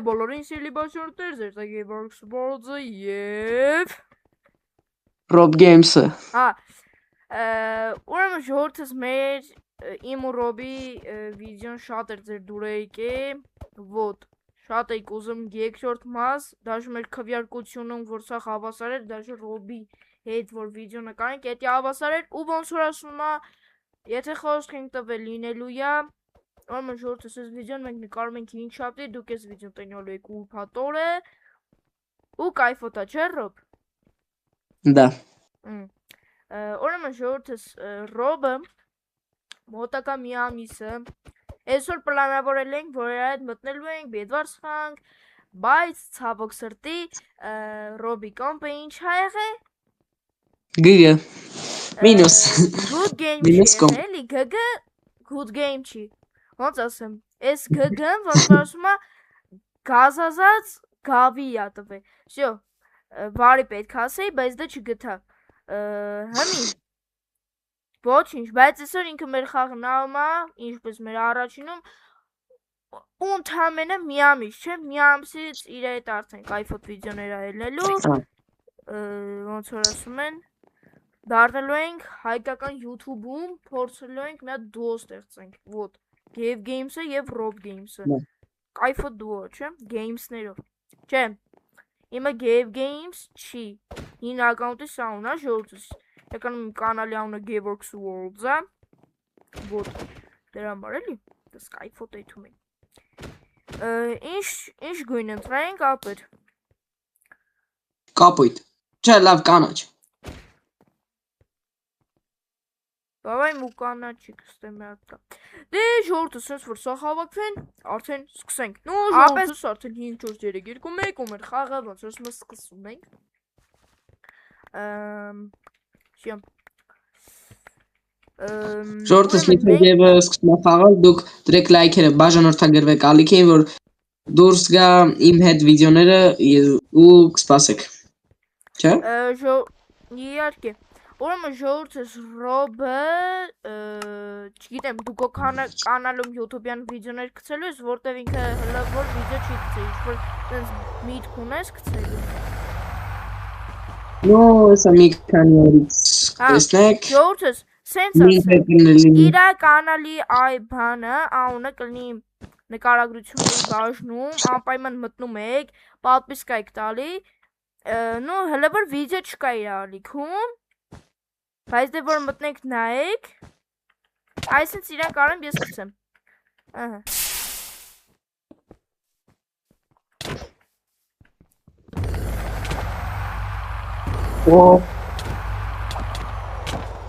Բոլորին սիրելի բաժանորդներ, ձեր Gearbox World-ը եւ Rob Games-ը։ Ուրեմն ժողովրդս մեր իմ ու Ռոբի վիդեոն շատ էր ձեր դուր եկել, ոտ շատ եք ուզում երկրորդ մաս, դաժե մեր քվեարկությունում որ սա հավասար էր, դաժե Ռոբի հետ որ վիդեո նկարենք, դա հավասար էր ու ոնց որ ասում է, եթե խոսք ենք տվել լինելույա Ուրեմն ժողովրդս այս վիդեոն մենք նկարում ենք 5 շաբթի, դուք այս վիդեոն տենյալու եք ուրբաթ օրը ու կայֆոտա, չէ Ռոբ? Դա։ Ուրեմն ժողովրդս Ռոբը մոտակա մի ամիսը այսօր պլանավորել ենք, որ իր հետ մտնելու ենք, բեդվար սխանք, բայց ցավոք սրտի Ռոբի կոմպը ինչ ա եղել? Գիգը։ Մինուս։ Good game Մինուս չի, էլի գգը good game չի։ Ոնց ասեմ, այս գգն ոնց որ ասում է գազազած գավի ա տվել։ Всё, բարի պետք ասեի, բայց դա չգտա։ Հմի ոչինչ, բայց այսօր ինքը մեր խաղը նայում է, ինչպես մեր առաջինում ու ընդամենը մի ամիս, չէ՞, մի ամսից իր հետ արդեն կայֆոտ վիդեոներ ա ելնելու, ոնց որ ասում են, դառնալու ենք հայկական YouTube-ում, փորձելու ենք մի հատ դուո ստեղծենք, ոտ, Gave Games-ը եւ Rob Games-ը, կայֆոտ դուո, չէ՞, Games-ներով, չէ, իմը Gave Games չի, հին ակաունտի սաուն է, ժողովրդս, եկանում իմ կանալի անունը Gearbox World-ը, ոտ, դրա համար էլի, դες կայֆոտ էթում ենք, ինչ գույն ընտրենք, ապեր, Կապույտ, չէ, լավ կանաչ, Բավայ մուկանա չի կստեմ է ատկա, դե ժողորդը սենց որ սա հավակվեն, արդեն սկսենք, նո ժողորդս արդեն 5-4-3-2-1 ու մեր խաղը ոնց որ սմը սկսում ենք, շիամ, Ժողորդս լիքը և սկսում է խաղալ, դուք դրեք լայքերը բաժանորդագրվեք ալիքին, որ դուրս գա իմ հետ վիդեոները ու կսպասեք, չէ? Իարկե, ուրեմն ժողորդս Ռոբը, չգիտեմ, դուք կանալում YouTube-յան վիդեոներ կցելու ես, որտև ինքը հլավոր վիդեո չի կցել, ինչ-որ միտք ունես կցելու։ Նո, եսա մի քանի օրից տեսնեք։ Ժողորդս, սենց ասեմ, իրա կանալի այ բանը, անունը կլնի նկարագրությունների բաժնում, անպայման մտնում եք, պատպիսկա եք տալի, նո հլավոր վիդեո չկա իր ալիքում, բայց դե որ մտնեք նայեք, այսինց իրան կարեմ ես կցեմ,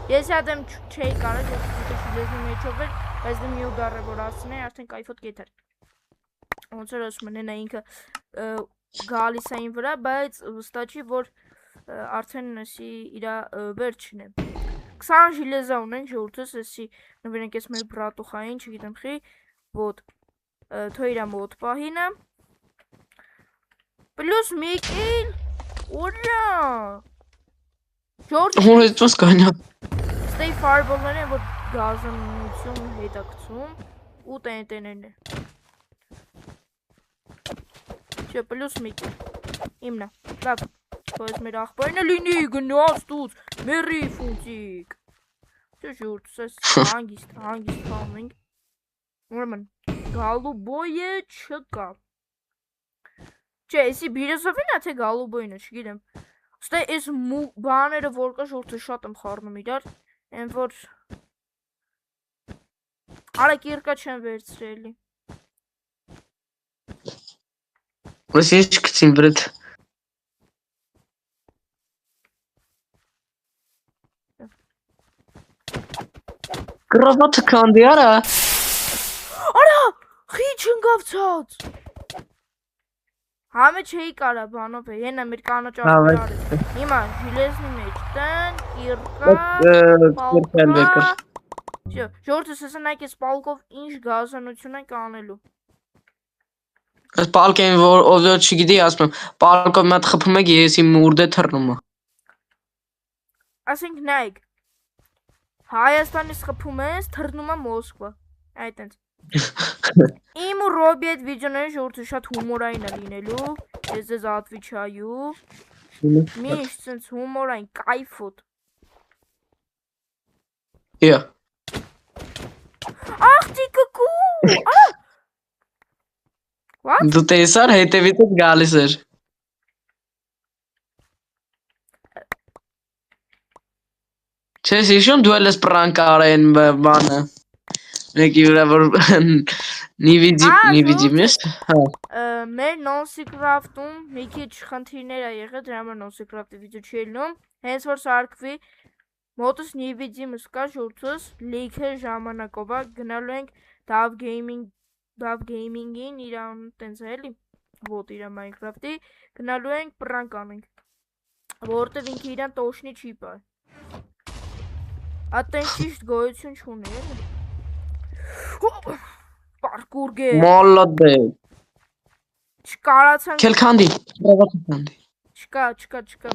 Ես ադեմ չէի կարել, ես դուտը շիլեզնի մեջով էր, բայց դե մի ու դար է, որ ասին է, արդեն կայֆոտ կետ էր, ոնց էր ասում են է ինքը գալիս այն վրա, բայց վստա չի, որ արդեն նսի իրա վերջն է, 20 ժիլեզա ունեն ժողորդս, եսի նվերենք ես մեր բրատուխային, չգիտեմ խի, ոտ, թո իրա մոտ պահինը, պլուս միկին, ուրա, Հորեցոս կանյա, ստեի ֆարբոլներ են, որ գազանություն հետակցում ու տենտեներն է, չէ, պլուս միկին, իմնա, լավ, Բայց մեր աղբայրն է լինի, գնաց տուց, մերի ֆունտիկ, չէ ժուրդս ես հանգիստ խաղում ենք, ուրեմն, գալուբոյը չկա, չէ, եսի բիրեզովին է, թե գալուբոյն է, չգիտեմ, ստե ես բաները որ կա ժուրդը շատ եմ խարնում իրար, են որ, արեք երկա չեմ վերցրելի, Ես ինչ կցին վրդ, Կրավատը կանդի արա, Արա, խի չնգավցած, Համը չէի կարա բանով է, ենա մեր կանոչ աղբեր արես, հիմա ժիլեզնի մեջ տեն, կիրկա, ժորդս ես նայք ես պալկով ինչ գազանություն են կանելու, Ես պալկ են ով չգիտի ասում եմ, պալկով մատ խպում եք ես իմ ուրդ է թռնում է, ասենք նայք, Հայաստանից խփում ես, թռնում է Մոսկվա, այդ ենք, Իմ ու Ռոբի այդ վիդեոները ժողովուրդը շատ հումորային է լինելու։ Ես ձեզ ատվիչայու։ Միշտ սենց հումորային կայֆոտ։ Իա։ Ախ տիկկու։ What? Դու տեսար հետևից գալիս էր։ Չես հիշում դու էլ ես պրանկ արեն բանը։ Մեկի վրա որ նիվիդի մես։ Հա։ Մեր non-secraft-ում մի քիչ խնդիրներ ա եղել, դրա համար non-secraft-ի վիդեո չի ելնում։ Հենց որ սարքվի մոտս նիվիդիմս կա ժողովուրդս լիքը ժամանակով ա գնալու ենք Dav Gaming-ին իրան տենց էլի ոտ իր Minecraft-ի գնալու ենք պրանկ անենք որտեվ ինքը իրան տոշնի չի պա Ատեն ճիշտ գոյություն չունի էլի Պարկուր գե Մոլոդե Չկարացանք Քելքանդի Քանդի Չկա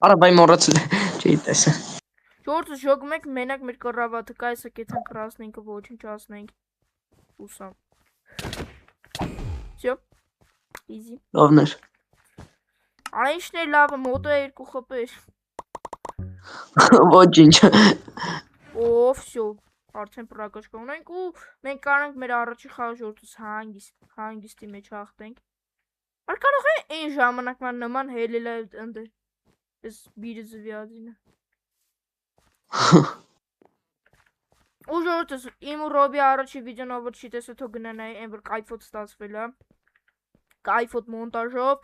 Արա բայ մոռացել չի տեսա Ժողովուրդը ժոգում եք մենակ մեր կռավատը կայսը կեցան կրասնենք ոչինչ ասնենք Ուսամ Всё Easy Լավներ Այնիշն է լավը մոտո 2 խփեր Ոչինչ Օ всё Արդեն պրակաշկա ունենք ու մենք կարանք մեր առաջի խաղաժողովրդս հանգիստի մեջ հաղթենք Ար կարող է այն ժամանակման նման հելելա ընդ Ես բիրը զվյադինը Ու ժողովրդս իմ ու Ռոբի առաջի վիդեոն ով չի տեսել թող գնանայի այն որ կայֆոտ ստացվել է կայֆոտ մոնտաժով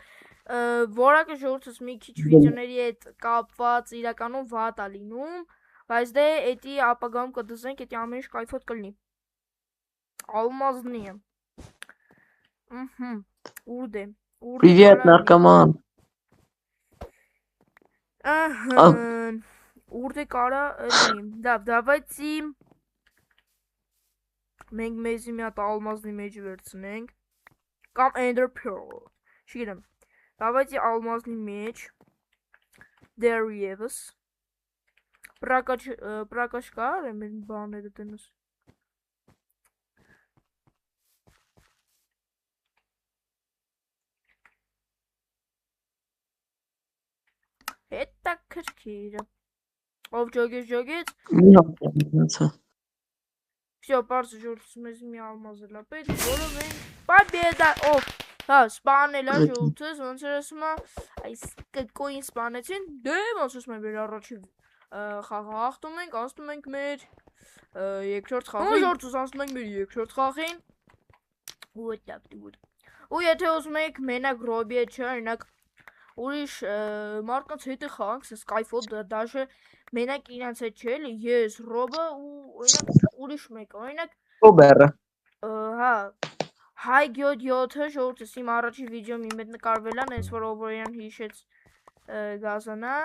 որակը ժողովրդս մի քիչ վիդեոների հետ կապված իրականում վատ է լինում բայց դե էդի ապագայում կդզենք էդի ամեն ինչ կայֆոտ կլինի Алмазные Урде Привет наркоман Ահա Урде կարա լինի Давайте մենք մեզի մի հատ алмазный մեջ վերցնենք կամ ender pearl Չգիտեմ Давайте алмазный մեջ There եւս Պրակաշկար եմ են բաները տնս Հետա քրքիրը Ով ջոգեց Всё, պարզ ժողովուրդս մեզ մի алмаз էլ ապետ որը մենք Победа Ով Հա, սպանել է ժողովուրդս ոնց էր ասում այս կոին սպանեցին դե ոնց ասում եմ առաջի խաղը հաղթում ենք, անցնում ենք մեր երկրորդ խաղին։ Ժողովուրդս անցնում ենք մեր երկրորդ խաղին։ Ու եթե ուզում եք մենակ Ռոբի հետ չէ, օրինակ ուրիշ մարդկանց հետ խաղանք, սենց կայֆոտ դաժե մենակ իրանց հետ չէ, էլի ես, Ռոբը ու օրինակ ուրիշ մեկը, օրինակ Ռոբերը։ Հա Հայ գյոդ 7-ը ժողովուրդս իմ առաջի վիդեոն իմ հետ նկարվել է, այնց որ ով որ իրան հիշեց գազանա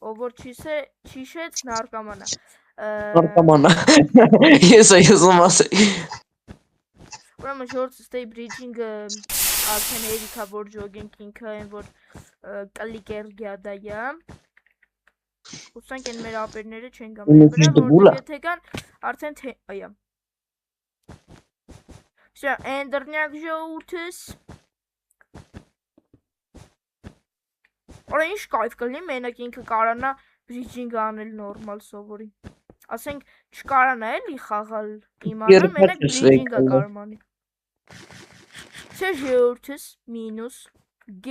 Ով որ չիշեց նարկամանա Նարկամանա Ես ասի Ուրեմն ժողովուրդս stay bridging-ը արդեն երիքա որ ջոգենք ինքը այն որ կլիկեր գյադայա Ուսանք են մեր ապերները չեն գա մեր վրա որտեղ եթե կան արդեն այա Всё, էնդերնյակ ժողովուրդս Ora ինչ կայֆ կլինի, մենակ ինքը կարանա բրիջինգ անել նորմալ սովորի Ասենք չկարանա էլի խաղալ իմանը, մենակ բրիջինգ ա կարմանի Չէ ժողովուրդս մինուս G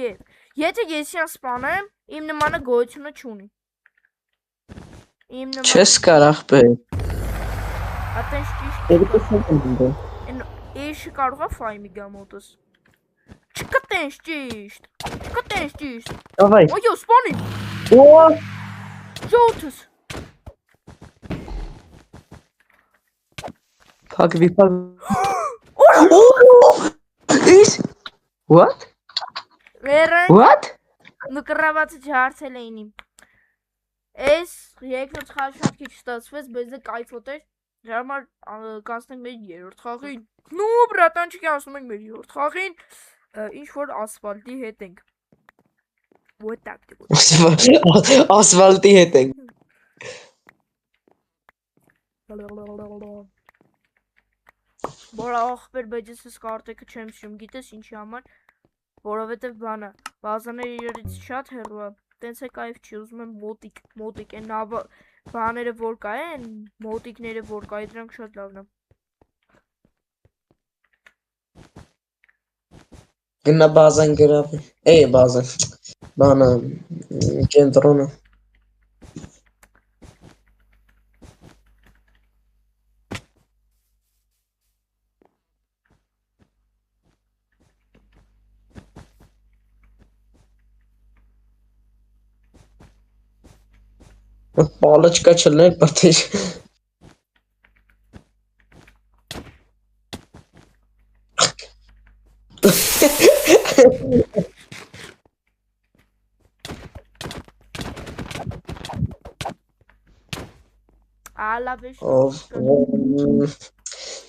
Եթե ես իրան սպանեմ, իմ նմանը գոյությունը չունի Չես կարող պետք Ատեն ճիշտ Էշի կարող է ֆայմի գա մոտս Չկա տենց ճիշտ Давай Ոյո սպանի Օ Ժողովուրդս Փակվի Is What? What? Նու կռավացը չհարցել էին իմ Էս երկրորդ խաղը շատ քիչ ստացվեց, բայց դա կայֆոտ էր Դրա համար կանցնենք մեր երրորդ խաղին Նու բրատանչիկի անցնում ենք մեր երրորդ խաղին Ինչ որ ասֆալտի հետ ենք Вот так Ասֆալտի հետ ենք Որ ախպեր, բայց ես այս կարտեկը չեմ սիրում, գիտես ինչի համար, որովհետև բանը, բազաները իրարից շատ հեռու է, տենց է կայֆ չի, ուզում եմ մոտիկ, են բաները որ կա են, մոտիկները որ կա, դրանք շատ լավն է։ Գնա բազան գրավի, բազան, բանը, կենտրոնը։ Պալոչկա չլներ, պատեր։ Ալավ է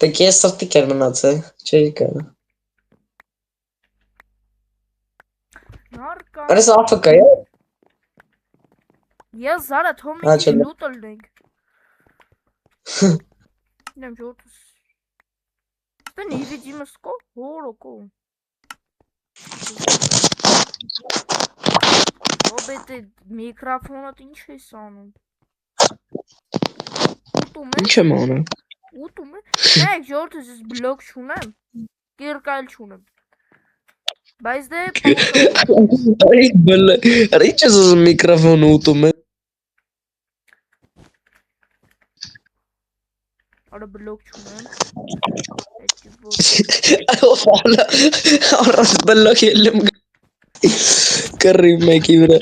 Դե կես սրտի կեր մնաց է, չէի կարը։ նարկա։ Արես ափկա է։ Ես զարա թոմ մի քիչ լուտ ըլնենք։ Նեմ ժորտս։ Ստե նիվիդիմը սկո, հորոկո։ Ոբետ է միկրոֆոնըտ ինչ ես անում։ Ինչ եմ անում։ Ուտում է։ Նայեք ժորտս ես բլոկ չունեմ, կիրկայլ չունեմ։ Բայց դե Արի ինչ ես ուզում միկրոֆոնը ուտում է։ Արա բլոկ չունեմ։ Առած բլոկ ելեմ կռի մեկի վրա։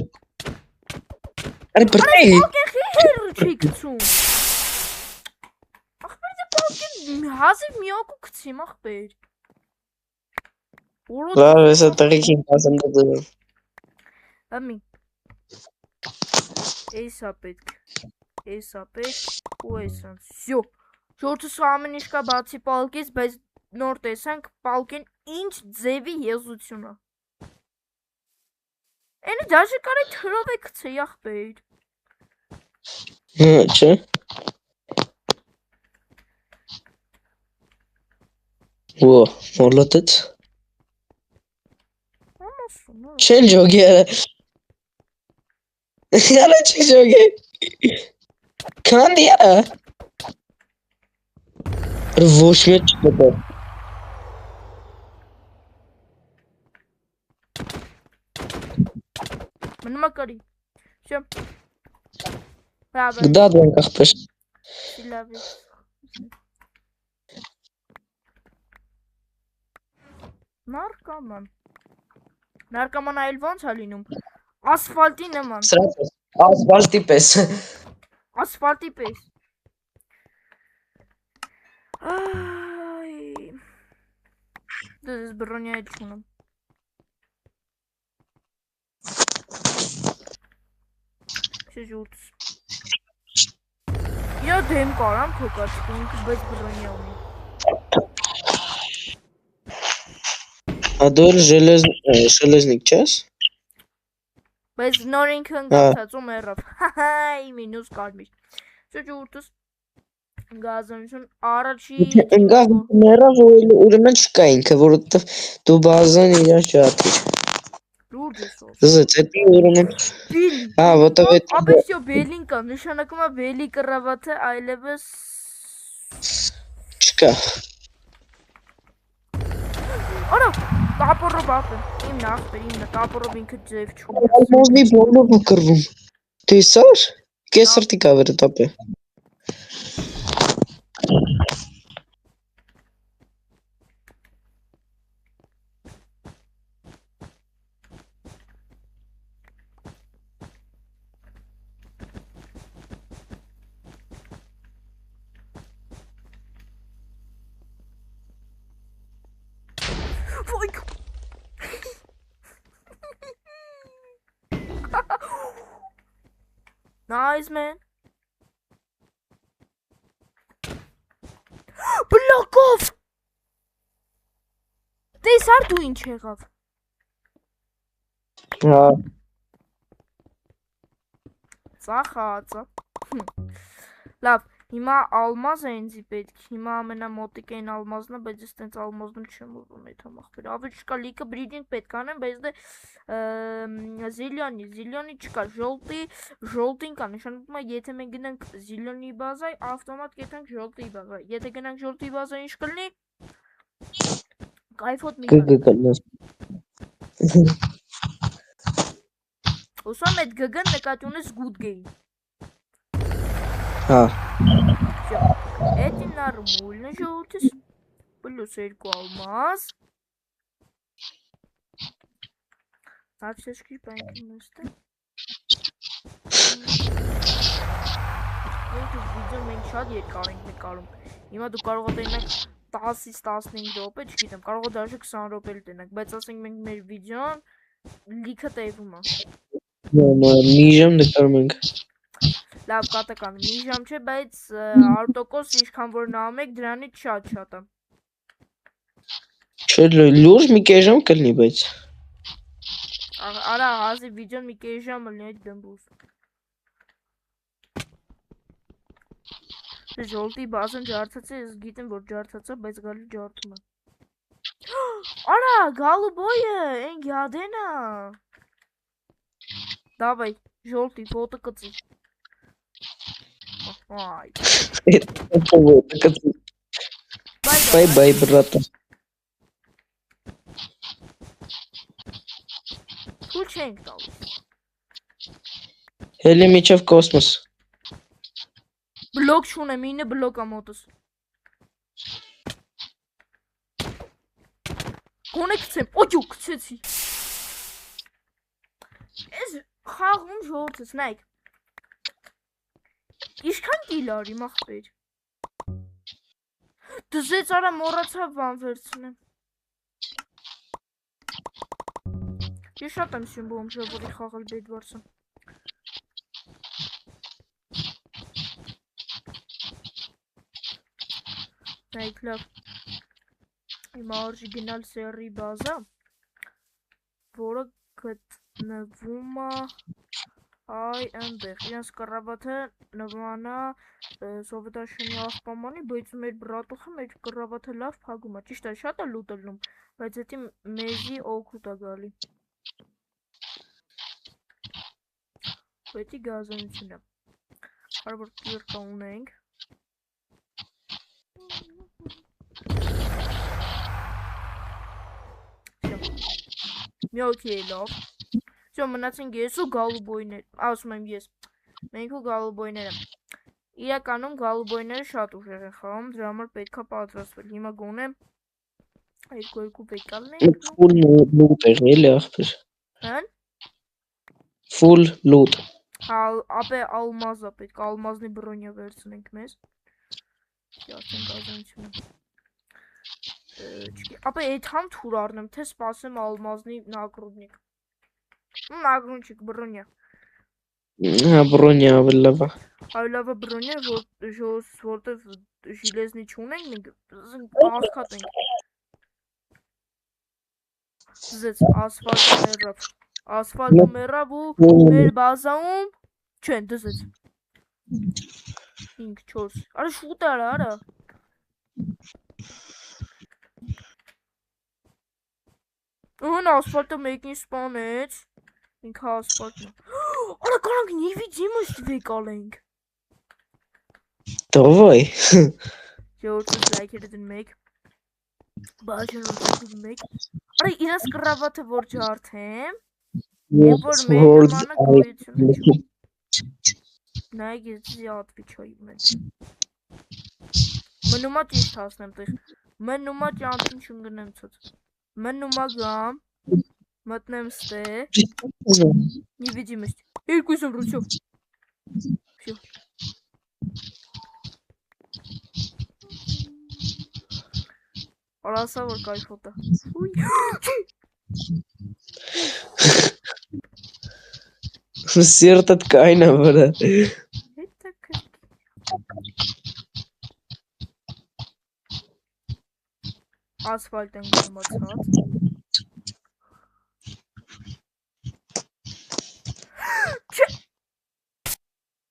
Արի բրտեի։ Պակեխի հերու չի կցում։ Ախպեր դե պակեն հազիվ միոկու կցիմ ախպեր։ Լավ ես ատեղիքին պասեմ դդում։ Ամի։ Էսա պետք ու էսան։ Սյո։ Ժորտս ամեն ինչ կա բացի պալկից, բայց նոր տեսանք պալկեն ինչ ձևի եզություն է։ Էնի դաժե կարի թրով է կցեի ախպեր։ Չէ։ Ո, մոլոտեց։ Չեն ջոգի է։ Յարա չի ջոգի։ Կանդ յարա։ Ոչ մեկ չպետը։ Մնում է կարի։ Շո։ Գդա դենք ախպես։ Լավ է։ Նարկաման այլ ոնց է լինում։ Ասֆալտի նման։ Ասֆալտի պես։ Ասֆալտի պես։ Այ։ Դες բրոնյա էլ չունեմ։ Շժուտս։ Յա դեմ կարամ քոկացկուն, բայց բրոնյա ունի։ Ադոր ժելեզնիկ չես։ Բայց նոր ինքը ընգացած ու մերավ, հայ մինուս կարմիր, շջուրտս գազանություն առաջի Ընգավ մերավ ուրեմն չկա ինքը, որովհետև դու բազան իրան շատիր։ լուրջ ես ով։ Զեց էտի ուրեմն։ Որտև էտ։ Աբեսյո բելին կա, նշանակում է բելի կռավաթը այլևս չկա։ Արա, տապորով ապեն, իմն ախպեր, իմն տապորով ինքը ձև չում։ Ալմոզնի բոլորն է կռվում։ Տեսար։ Կես սրտի կա վերը տապե։ Nice man. Բլոկով։ Տեսար դու ինչ եղավ։ Հա։ Ծախածա։ Լավ, Հիմա ալմազ է ինձի պետք, հիմա ամենամոտիկ էին ալմազն է, բայց ես տենց ալմազն չեմ ուզում այդ համախբեր, ավելի չկա լիքը բրիդինգ պետք անեմ, բայց դե զիլյոնի չկա, ժոլտին կա, նշանակում է եթե մենք գնանք զիլյոնի բազայ, ավտոմատ կեթանք ժոլտի բազայ, եթե գնանք ժոլտի բազայ ինչ կլնի, կայֆոտ մի կան։ Ուսում այդ գգն նկատի ունես good game։ Հա։ Это нормально, желтый. Плюс 2 алмаз. Ապսեսքի բանկի նստը։ Վիդեո մենք շատ երկար ենք նկարում։ Հիմա դու կարող ես տենակ 10-ից 15 րոպե, չգիտեմ, կարող ես դաժե 20 րոպե տենակ, բայց ասենք մենք մեր վիդեոն լիքը տևում է։ Մի ժամ նկարում ենք։ Լավ կատական, մի ժամ չէ, բայց 100% ինչքան որ նայում եք, դրանից շատ է։ Չէ, լուրջ մի կես ժամ կլինի, բայց Արա, հազի վիդեոն մի կես ժամ լինի այդ դմբուս։ Ժոլտի բազան ջարդած է, ես գիտեմ, որ ջարդած է, բայց գալի ջարդում է։ Արա, գալուբոյը, են գյադեն է։ Դավայ, ժոլտի, ֆոտո կծի։ Այ։ Բայ, բրատա։ Թույլ չենք տալիս։ Հելի միջև կոսմոս։ Բլոկ չունեմ, ինը բլոկ ամոտս։ Կոնե կցեմ, օջու կցեցի։ Ես խաղում ժողորդս, նայք։ Իշքան կիլ արի մախպեր։ Դզեց արա մորացավ բան վերցնեմ։ Ես շատ եմ սյունբում ժողորի խաղալ բեդվարսը։ Նայք լավ։ Հիմա արժի գնալ սերի բազա, որը գտնվում է այ այնտեղ։ Իրենց կռավաթը նվանա սովետաշնի աղբամանի, բայց մեր բրատուխը մեր կռավաթը լավ փագում է։ Ճիշտ է, շատ է լուտ ելնում, բայց հետի մեզի օգուտ է գալի։ Պետի գազանություն է։ Հարբոր տիրկա ունենք։ Մի օքեյ լավ։ Всё, մնացինք ես ու գալուբոյներ, ասում եմ ես, մենք ու գալուբոյները։ Իրականում գալուբոյները շատ ուժեղ են խաղում, դրա համար պետքա պատրաստվել։ Հիմա գոնե 2 բեկալնենք։ Full loot եղնի էլի աղբեր։ Հան? Full loot։ Ապե ալմազա պետք, ալմազնի բրոնյա վերցնենք մեզ։ Արդեն գազանությունը։ Ապե այդ համ թուր առնեմ, թե սպասեմ ալմազնի նագրուդնիկ։ Նագրունչիկ բրոնյա։ Հա, բրոնյա ավելի լավ է։ Ավելի լավ է բրոնյա, որտեվ ժիլեզնի չունենք, մենք աղքատենք։ Զեց ասֆալտը մեռավ։ Ասֆալտը մեռավ ու մեր բազաում չեն դզեց։ 5, 4, արա շուտ արա։ Ուն ասֆալտը մեկին սպանեց, ինքը ասֆալտն է։ Արա կանանք նիվիդիմս վեկալենք։ Դովայ։ Ժողորդս լայքերը դն մեկ, բաժան որդակուր մեկ, արա իրաս կրավաթը որ ջարդեմ, և որ մեր նմանը գոյությունը չում։ Նայք ես զիատվի չայի մեն։ Մնումա ճիշտ հասնեմ տեղ, մնումա ճանտին չում գնեմ ծոց, մնումա գամ, մտնեմ ստե, նիվիդիմս, երկույսում ռուցով։ Всё. Արասա որ կայֆոտ է։ Սիրտդ կայնա վրա։ Հետա կրկի։ Ասֆալտ են գմացած։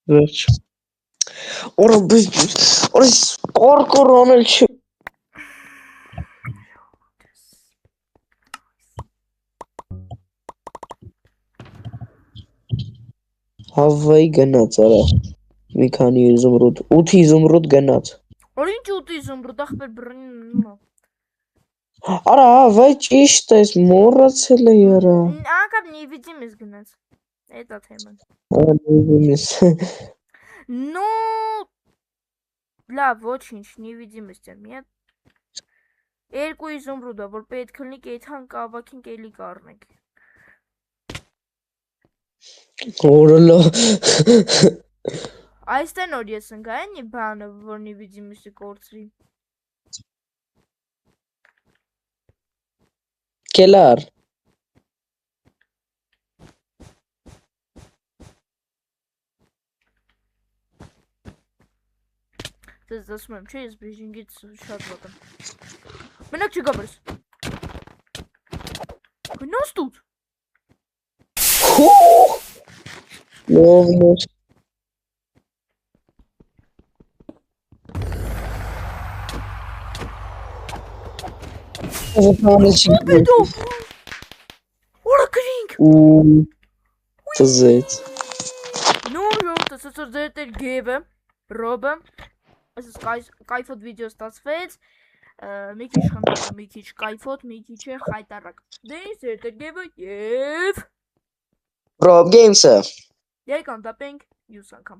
Վերջ։ Օրը կորկորոնել չի։ Հավայի գնաց արա։ Մի քանի զմրուտ, 8 զմրուտ գնաց։ Որ ինչ ուտի զմրուտ ախպեր բռնի։ Արա, վայ ճիշտ ես, մոռացել էի արա։ Անկապ невидимость գնաց։ Էտա թեման։ Ну, լավ, ոչինչ, невидимость եմ, մի երկու իզումրուդը, որ պետք լինի կեթան կավակին կելի կառնենք։ Օրլա։ Այստեն որ ես ընկա են բանը, որ невидимость-ը կորցրի։ Կելար։ Ձեզ ասում եմ, չէ, ես բիժինգից շատ վատ եմ։ Մենակ չի գաբրս։ Գնաս տուտ։ Լովնոս։ Ապետո։ Որա գրինք։ Ծզեց։ Ну, տեսած որ ձեր տեր գևը, ռոբը, այսպես կայֆոտ վիդեո ստացվեց, մի քիչ խնդրում, մի քիչ կայֆոտ, մի քիչ է խայտարակ։ Դե ձեր տեր գևը եւ Rob Games-ը։ եկան տապենք մյուս անգամ։